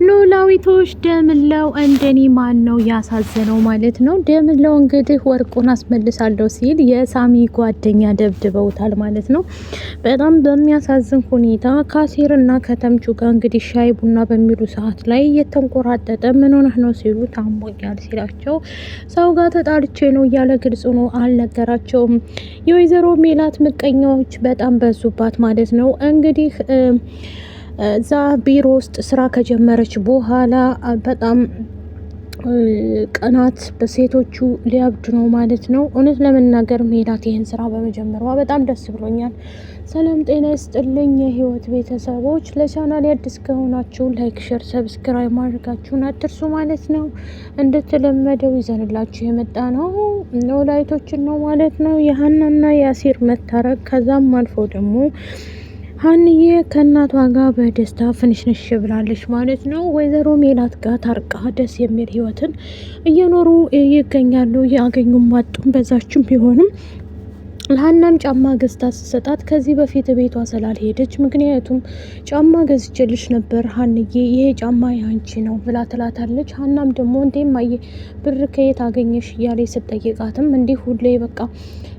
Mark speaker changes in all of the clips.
Speaker 1: ኖላዊቶች ደምለው እንደኔ ማን ነው ያሳዘነው ማለት ነው። ደምለው እንግዲህ ወርቁን አስመልሳለሁ ሲል የሳሚ ጓደኛ ደብድበውታል ማለት ነው። በጣም በሚያሳዝን ሁኔታ ካሴርና ከተምቹ ጋር እንግዲህ ሻይ ቡና በሚሉ ሰዓት ላይ እየተንቆራጠጠ ምን ሆነህ ነው ሲሉ ታሞኛል ሲላቸው ሰው ጋር ተጣልቼ ነው እያለ ግልጽ ነው አልነገራቸውም። የወይዘሮ ሜላት ምቀኛዎች በጣም በዙባት ማለት ነው። እንግዲህ እዛ ቢሮ ውስጥ ስራ ከጀመረች በኋላ በጣም ቀናት በሴቶቹ ሊያብድ ነው ማለት ነው። እውነት ለመናገር ሜላት ይህን ስራ በመጀመሯ በጣም ደስ ብሎኛል። ሰላም ጤና ይስጥልኝ የህይወት ቤተሰቦች፣ ለቻናል አዲስ ከሆናችሁ ላይክ፣ ሼር፣ ሰብስክራይብ ማድረጋችሁን አትርሱ ማለት ነው። እንደተለመደው ይዘንላችሁ የመጣ ነው ኖላዊቶችን ነው ማለት ነው። የሀናና የአሲር መታረቅ ከዛም አልፎ ደግሞ ሀንዬ ከእናቷ ጋር በደስታ ፍንሽንሽ ብላለች ማለት ነው። ወይዘሮ ሜላት ጋር ታርቃ ደስ የሚል ህይወትን እየኖሩ ይገኛሉ። ያገኙም አጡም በዛችም ቢሆንም ለሀናም ጫማ ገዝታ ስትሰጣት ከዚህ በፊት ቤቷ ስላልሄደች ምክንያቱም ጫማ ገዝቼልሽ ነበር ሀንዬ ይሄ ጫማ ያንቺ ነው ብላ ትላታለች። ሀናም ደግሞ እንዴ ማየ ብር ከየት አገኘሽ እያለ ስትጠይቃትም እንዲህ ሁሌ በቃ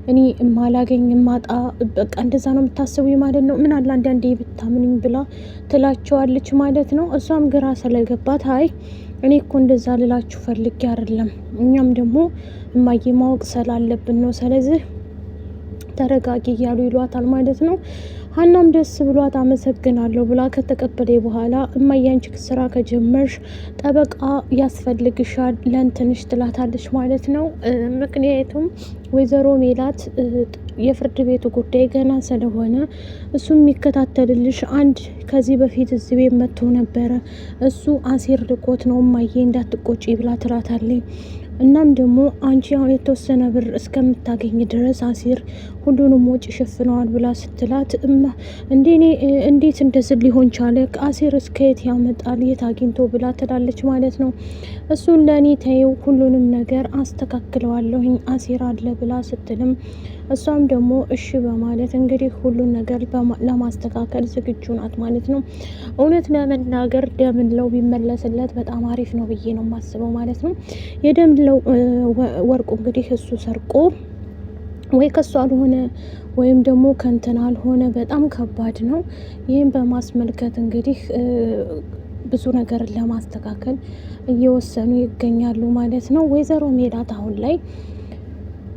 Speaker 1: እኔ ማላገኝ ማጣ በቃ እንደዛ ነው የምታስቡ ማለት ነው፣ ምን አለ አንዳንዴ ብታምንኝ ብላ ትላቸዋለች ማለት ነው። እሷም ግራ ስለገባት አይ እኔ እኮ እንደዛ ልላችሁ ፈልጌ አይደለም፣ እኛም ደግሞ እማዬ ማወቅ ስላለብን ነው፣ ስለዚህ ተረጋጊ እያሉ ይሏታል ማለት ነው። ሀናም ደስ ብሏት አመሰግናለሁ ብላ ከተቀበለ በኋላ እማዬ አንቺ ስራ ከጀመርሽ ጠበቃ ያስፈልግሻል ለእንትንሽ ትላታለች ማለት ነው። ምክንያቱም ወይዘሮ ሜላት የፍርድ ቤቱ ጉዳይ ገና ስለሆነ እሱ የሚከታተልልሽ አንድ ከዚህ በፊት እዚህ ቤት መጥቶ ነበረ፣ እሱ አሲር ልቆት ነው እማዬ እንዳትቆጪ ብላ ትላታለች። እናም ደግሞ አንቺ የተወሰነ ብር እስከምታገኝ ድረስ አሲር ሁሉንም ወጪ ሸፍነዋል ብላ ስትላት እንዴኔ እንዴት እንደዚህ ሊሆን ቻለ? አሲር እስከየት ያመጣል? የት አግኝቶ ብላ ትላለች ማለት ነው። እሱን ለእኔ ተይው፣ ሁሉንም ነገር አስተካክለዋለሁኝ አሲር አለ ብላ ስትልም እሷም ደግሞ እሺ በማለት እንግዲህ ሁሉን ነገር ለማስተካከል ዝግጁ ናት ማለት ነው። እውነት ለመናገር ደምለው ቢመለስለት በጣም አሪፍ ነው ብዬ ነው የማስበው ማለት ነው። የደምለው ወርቁ እንግዲህ እሱ ሰርቆ ወይ ከሱ አልሆነ ወይም ደግሞ ከንትን አልሆነ በጣም ከባድ ነው። ይህም በማስመልከት እንግዲህ ብዙ ነገር ለማስተካከል እየወሰኑ ይገኛሉ ማለት ነው። ወይዘሮ ሜላት አሁን ላይ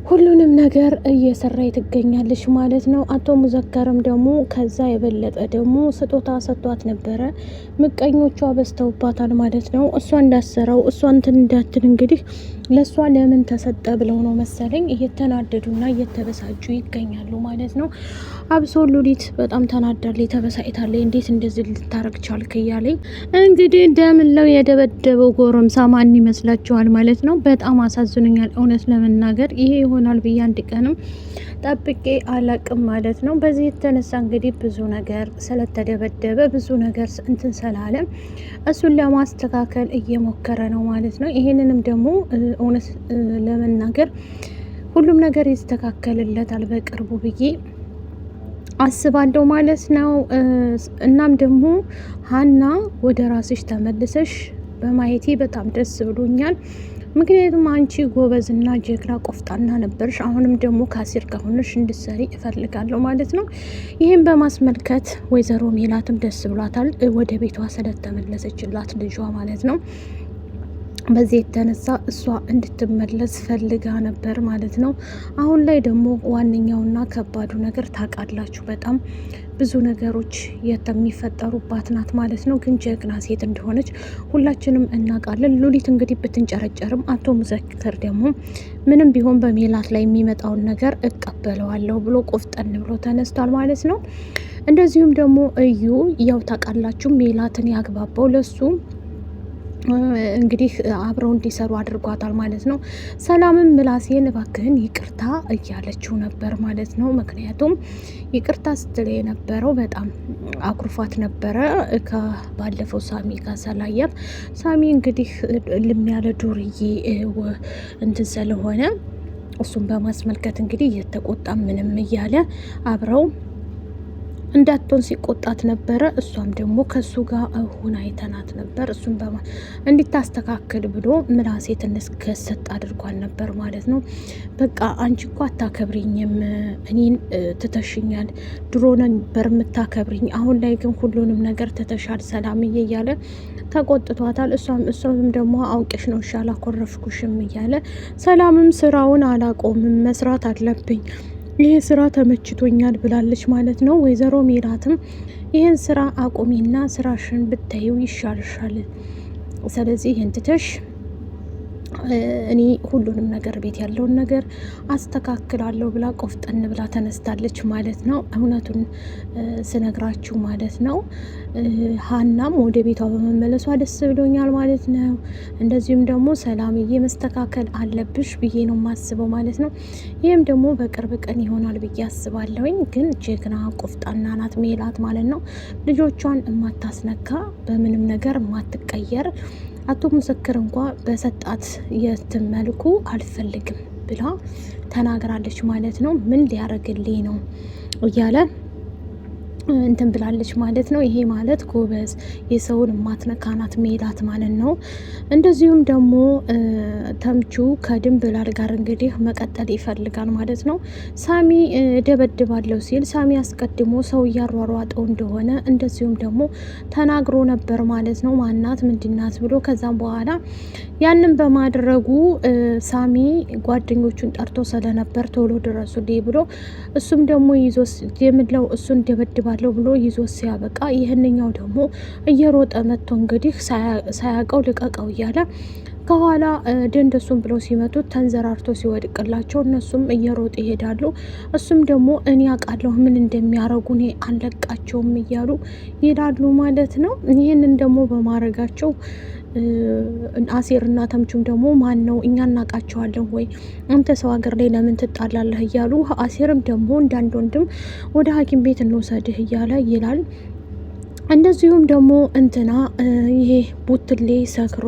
Speaker 1: ሁሉንም ነገር እየሰራች ትገኛለች ማለት ነው። አቶ ሙዘከርም ደግሞ ከዛ የበለጠ ደግሞ ስጦታ ሰጥቷት ነበረ። ምቀኞቿ በዝተውባታል ማለት ነው። እሷ እንዳሰራው እሷ እንትን እንዳትል እንግዲህ ለእሷ ለምን ተሰጠ ብለው ነው መሰለኝ እየተናደዱና እየተበሳጩ ይገኛሉ ማለት ነው። አብሶ ሉሊት በጣም ተናዳለች፣ ተበሳጭታለች። እንዴት እንደዚህ ልታረግ ቻልክ እያለኝ እንግዲህ ደምለው የደበደበው ጎረምሳ ማን ይመስላችኋል ማለት ነው። በጣም አሳዝኑኛል እውነት ለመናገር ይሄ ይሆናል ብዬ አንድ ቀንም ጠብቄ አላቅም ማለት ነው። በዚህ የተነሳ እንግዲህ ብዙ ነገር ስለተደበደበ ብዙ ነገር እንትን ስላለ እሱን ለማስተካከል እየሞከረ ነው ማለት ነው። ይሄንንም ደግሞ እውነት ለመናገር ሁሉም ነገር ይስተካከልለታል በቅርቡ ብዬ አስባለሁ ማለት ነው። እናም ደግሞ ሀና ወደ ራስሽ ተመልሰሽ በማየቴ በጣም ደስ ብሎኛል። ምክንያቱም አንቺ ጎበዝና ጀግና ቆፍጣና ነበርሽ። አሁንም ደግሞ ከአሲር ጋር ሆነሽ እንድትሰሪ እፈልጋለሁ ማለት ነው። ይህም በማስመልከት ወይዘሮ ሜላትም ደስ ብሏታል ወደ ቤቷ ስለተመለሰችላት ልጇ ማለት ነው። በዚህ የተነሳ እሷ እንድትመለስ ፈልጋ ነበር ማለት ነው። አሁን ላይ ደግሞ ዋነኛውና ከባዱ ነገር ታውቃላችሁ፣ በጣም ብዙ ነገሮች የሚፈጠሩባት ናት ማለት ነው። ግን ጀግና ሴት እንደሆነች ሁላችንም እናውቃለን። ሉሊት እንግዲህ ብትንጨረጨርም አቶ ሙዘክር ደግሞ ምንም ቢሆን በሜላት ላይ የሚመጣውን ነገር እቀበለዋለሁ ብሎ ቆፍጠን ብሎ ተነስቷል ማለት ነው። እንደዚሁም ደግሞ እዩ ያው ታውቃላችሁ ሜላትን ያግባባው ለሱ እንግዲህ አብረው እንዲሰሩ አድርጓታል ማለት ነው። ሰላምም ምላሴን እባክህን ይቅርታ እያለችው ነበር ማለት ነው። ምክንያቱም ይቅርታ ስትል የነበረው በጣም አኩርፋት ነበረ ከባለፈው ሳሚ ጋር ሰላያት። ሳሚ እንግዲህ ልም ያለ ዱርዬ እንትን ስለሆነ እሱን በማስመልከት እንግዲህ እየተቆጣ ምንም እያለ አብረው እንዳትሆን ሲቆጣት ነበረ። እሷም ደግሞ ከሱ ጋር ሆና አይተናት ነበር። እሱም እንዲታስተካክል ብሎ ምላሴ ትንሽ ከሰጥ አድርጓል ነበር ማለት ነው። በቃ አንቺ እኮ አታከብሪኝም፣ እኔን ትተሽኛል፣ ድሮ ነበር የምታከብሪኝ፣ አሁን ላይ ግን ሁሉንም ነገር ትተሻል ሰላምዬ እያለ ተቆጥቷታል። እሷም ደግሞ አውቄሽ ነው እሺ አላኮረፍኩሽም እያለ ሰላምም ስራውን አላቆምም መስራት አለብኝ ይሄ ስራ ተመችቶኛል ብላለች ማለት ነው። ወይዘሮ ሜላትም ይህን ስራ አቁሚና ስራሽን ብታዩ ይሻልሻል፣ ስለዚህ ይህን ትተሽ እኔ ሁሉንም ነገር ቤት ያለውን ነገር አስተካክላለሁ ብላ ቆፍጠን ብላ ተነስታለች ማለት ነው። እውነቱን ስነግራችሁ ማለት ነው። ሀናም ወደ ቤቷ በመመለሷ ደስ ብሎኛል ማለት ነው። እንደዚሁም ደግሞ ሰላምዬ መስተካከል አለብሽ ብዬ ነው የማስበው ማለት ነው። ይህም ደግሞ በቅርብ ቀን ይሆናል ብዬ አስባለሁኝ። ግን ጀግና ቆፍጣና ናት ሜላት ማለት ነው። ልጆቿን የማታስነካ በምንም ነገር የማትቀየር አቶ ምስክር እንኳ በሰጣት የትም መልኩ አልፈልግም ብላ ተናግራለች ማለት ነው። ምን ሊያደርግልኝ ነው እያለ እንትን ብላለች ማለት ነው። ይሄ ማለት ጎበዝ የሰውን ማትነካናት ሜላት ማለት ነው። እንደዚሁም ደግሞ ተምቹ ከድንብላል ጋር እንግዲህ መቀጠል ይፈልጋል ማለት ነው። ሳሚ ደበድባለሁ ሲል ሳሚ አስቀድሞ ሰው እያሯሯጠው እንደሆነ እንደዚሁም ደግሞ ተናግሮ ነበር ማለት ነው። ማናት ምንድናት ብሎ ከዛም በኋላ ያንን በማድረጉ ሳሚ ጓደኞቹን ጠርቶ ስለነበር ቶሎ ድረሱልኝ ብሎ እሱም ደግሞ ይዞ የምለው እሱን ደበድባለሁ ብሎ ይዞ ሲያበቃ ይህንኛው ደግሞ እየሮጠ መጥቶ እንግዲህ ሳያውቀው ልቀቀው እያለ ከኋላ ደንደሱም ብለው ሲመቱት ተንዘራርቶ ሲወድቅላቸው እነሱም እየሮጡ ይሄዳሉ። እሱም ደግሞ እኔ አውቃለሁ ምን እንደሚያረጉ እኔ አለቃቸውም እያሉ ይሄዳሉ ማለት ነው። ይህንን ደግሞ በማድረጋቸው አሴርና ተምቹም ደግሞ ማን ነው እኛ እናውቃቸዋለን ወይ አንተ ሰው ሀገር ላይ ለምን ትጣላለህ እያሉ አሴርም ደግሞ እንዳንድ ወንድም ወደ ሐኪም ቤት እንውሰድህ እያለ ይላል። እንደዚሁም ደግሞ እንትና ይሄ ቡትሌ ሰክሮ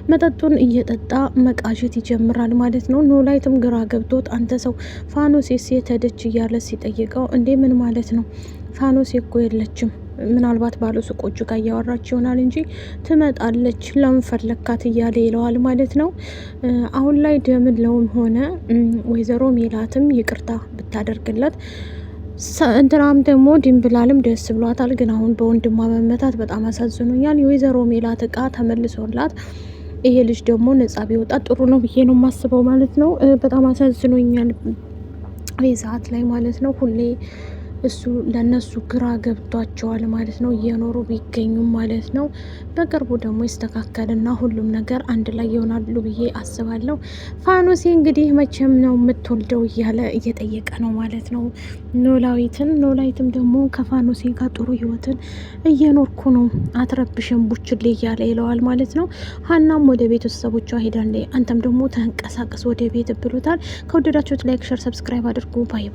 Speaker 1: መጠጡን እየጠጣ መቃዠት ይጀምራል ማለት ነው። ኖላይትም ግራ ገብቶት አንተ ሰው ፋኖሴስ የተደች እያለ ሲጠይቀው እንዴ ምን ማለት ነው? ፋኖሴ እኮ የለችም ምናልባት ባለ ሱቆቹ ጋር እያወራች ይሆናል እንጂ ትመጣለች፣ ለምን ፈለካት እያለ ይለዋል ማለት ነው። አሁን ላይ ደምለውም ሆነ ወይዘሮ ሜላትም ይቅርታ ብታደርግለት እንትናም ደግሞ ድንብላልም ደስ ብሏታል። ግን አሁን በወንድሟ መመታት በጣም አሳዝኖኛል። የወይዘሮ ሜላት እቃ ተመልሶላት ይሄ ልጅ ደግሞ ነጻ ቢወጣ ጥሩ ነው ብዬ ነው የማስበው ማለት ነው። በጣም አሳዝኖኛል ይህ ሰዓት ላይ ማለት ነው። ሁሌ እሱ ለነሱ ግራ ገብቷቸዋል ማለት ነው። እየኖሩ ቢገኙም ማለት ነው። በቅርቡ ደግሞ ይስተካከልና ሁሉም ነገር አንድ ላይ ይሆናሉ ብዬ አስባለሁ። ፋኖሴ እንግዲህ መቼም ነው የምትወልደው እያለ እየጠየቀ ነው ማለት ነው ኖላዊትም ደግሞ ከፋኖሴ ጋር ጥሩ ህይወትን እየኖርኩ ነው አትረብሽም ቡችሌ እያለ ይለዋል ማለት ነው። ሀናም ወደ ቤተሰቦቿ ሄዳለች። አንተም ደግሞ ተንቀሳቀስ ወደ ቤት ብሎታል። ከወደዳችሁት ላይክ፣ ሸር፣ ሰብስክራይብ አድርጉ። ባይ ባይ።